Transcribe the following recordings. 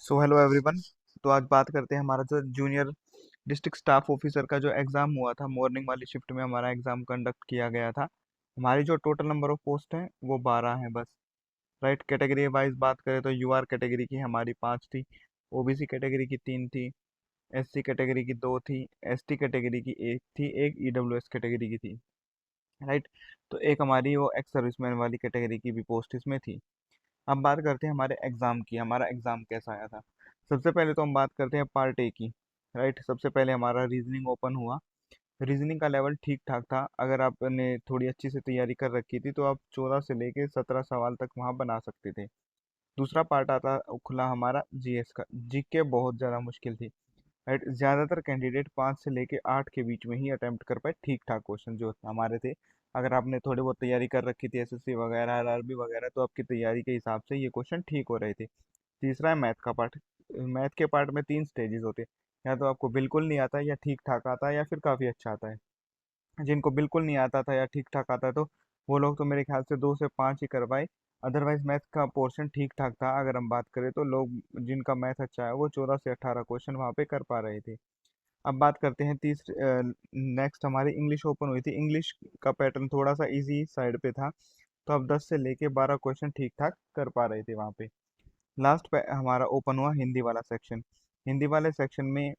So hello everyone. तो आज बात करते हैं हमारा जो जूनियर डिस्ट्रिक्ट स्टाफ ऑफिसर का जो एग्ज़ाम हुआ था। मॉर्निंग वाली शिफ्ट में हमारा एग्ज़ाम कंडक्ट किया गया था। हमारी जो टोटल नंबर ऑफ पोस्ट हैं वो 12 हैं बस। राइट, कैटेगरी वाइज बात करें तो यूआर कैटेगरी की हमारी 5 थी, ओबीसी कैटेगरी की 3 थी, एससी कैटेगरी की 2 थी, एसटी कैटेगरी की 1 थी, एक ईडब्ल्यूएस कैटेगरी की थी। राइट, तो एक हमारी वो एक्स सर्विसमैन वाली कैटेगरी की भी पोस्ट इसमें थी। अब बात करते हैं हमारे एग्ज़ाम की, हमारा एग्ज़ाम कैसा आया था। सबसे पहले तो हम बात करते हैं पार्ट ए की। राइट, सबसे पहले हमारा रीजनिंग ओपन हुआ। रीजनिंग का लेवल ठीक ठाक था। अगर आपने थोड़ी अच्छी से तैयारी कर रखी थी तो आप 14 से लेके 17 सवाल तक वहाँ बना सकते थे। दूसरा पार्ट आता खुला हमारा जीएस का। जीके बहुत ज़्यादा मुश्किल थी। राइट, ज़्यादातर कैंडिडेट 5 से लेके 8 के बीच में ही अटेम्प्ट कर पाए ठीक ठाक क्वेश्चन जो हमारे थे। अगर आपने थोड़ी बहुत तैयारी कर रखी थी एसएससी वगैरह आरआरबी वगैरह तो आपकी तैयारी के हिसाब से ये क्वेश्चन ठीक हो रहे थे। तीसरा है मैथ का पार्ट। मैथ के पार्ट में 3 स्टेजेस होते हैं। या तो आपको बिल्कुल नहीं आता, या ठीक ठाक आता है, या फिर काफ़ी अच्छा आता है। जिनको बिल्कुल नहीं आता था या ठीक ठाक आता है तो वो लोग तो मेरे ख्याल से 2 से 5 ही कर पाए। अदरवाइज मैथ का पोर्शन ठीक ठाक था। अगर हम बात करें तो लोग जिनका मैथ अच्छा है वो 14 से 18 क्वेश्चन वहाँ पे कर पा रहे थे। अब बात करते हैं तीसरे। नेक्स्ट हमारी इंग्लिश ओपन हुई थी। इंग्लिश का पैटर्न थोड़ा सा इजी साइड पे था, तो अब 10 से लेके 12 क्वेश्चन ठीक ठाक कर पा रहे थे वहाँ पे। लास्ट पे हमारा ओपन हुआ हिंदी वाला सेक्शन। हिंदी वाले सेक्शन में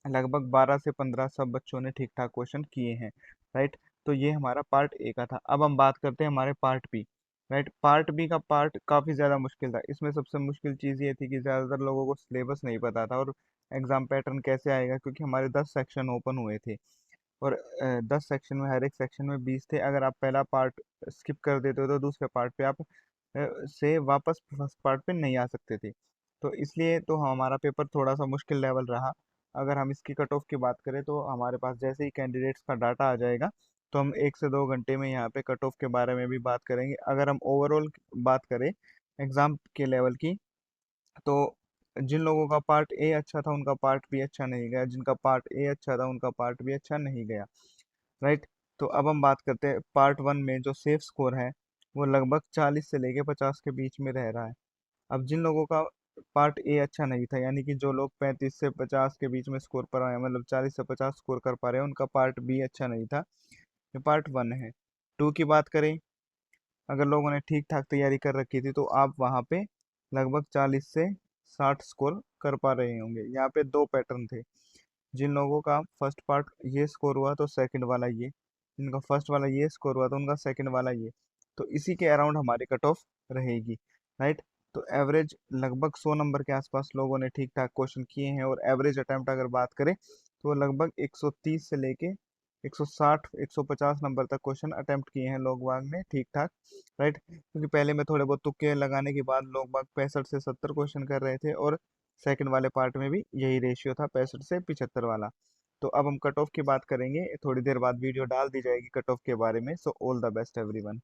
लगभग 12 से 15 सब बच्चों ने ठीक ठाक क्वेश्चन किए हैं। राइट, तो ये हमारा पार्ट ए का था। अब हम बात करते हैं हमारे part B. Right, part B का पार्ट काफ़ी ज़्यादा मुश्किल था। इसमें सबसे मुश्किल चीज़ ये थी कि ज़्यादातर लोगों को सिलेबस नहीं पता था और एग्ज़ाम पैटर्न कैसे आएगा, क्योंकि हमारे 10 सेक्शन ओपन हुए थे और 10 सेक्शन में हर एक सेक्शन में 20 थे। अगर आप पहला पार्ट स्किप कर देते हो तो दूसरे पार्ट पे आप से वापस फर्स्ट पार्ट पे नहीं आ सकते थे। तो इसलिए तो हमारा पेपर थोड़ा सा मुश्किल लेवल रहा। अगर हम इसकी कट ऑफ की बात करें तो हमारे पास जैसे ही कैंडिडेट्स का डाटा आ जाएगा तो हम 1 से 2 घंटे में यहाँ पे कट ऑफ के बारे में भी बात करेंगे। अगर हम ओवरऑल बात करें एग्ज़ाम के लेवल की, तो जिन लोगों का पार्ट ए अच्छा था उनका पार्ट बी अच्छा नहीं गया, जिनका पार्ट ए अच्छा था उनका पार्ट बी अच्छा नहीं गया। राइट, तो अब हम बात करते हैं पार्ट वन में जो सेफ स्कोर है वो लगभग 40 से लेके 50 के बीच में रह रहा है। अब जिन लोगों का पार्ट ए अच्छा नहीं था, यानी कि जो लोग 35 से 50 के बीच में स्कोर पर आए, मतलब 40 से 50 स्कोर कर पा रहे हैं, उनका पार्ट बी अच्छा नहीं था। ये पार्ट वन है। टू की बात करें, अगर लोगों ने ठीक ठाक तैयारी कर रखी थी तो आप वहाँ पे लगभग 40 से 60 स्कोर कर पा रहे होंगे। यहाँ पे दो पैटर्न थे। जिन लोगों का फर्स्ट पार्ट ये स्कोर हुआ तो सेकंड वाला ये, जिनका फर्स्ट वाला ये स्कोर हुआ तो उनका सेकंड वाला ये। तो इसी के अराउंड हमारी कट ऑफ रहेगी। राइट, तो एवरेज लगभग 100 नंबर के आसपास लोगों ने ठीक ठाक क्वेश्चन किए हैं और एवरेज अटेम्प्ट अगर बात करें तो लगभग 130 से लेके 160 150 नंबर तक क्वेश्चन अटेम्प्ट किए हैं लोग बाग ने ठीक ठाक। राइट, क्योंकि पहले में थोड़े बहुत तुक्के लगाने के बाद लोग बाग 65 से 70 क्वेश्चन कर रहे थे और सेकंड वाले पार्ट में भी यही रेशियो था, 65 से 75 वाला। तो अब हम कट ऑफ की बात करेंगे, थोड़ी देर बाद वीडियो डाल दी जाएगी कट ऑफ के बारे में। So all the best everyone.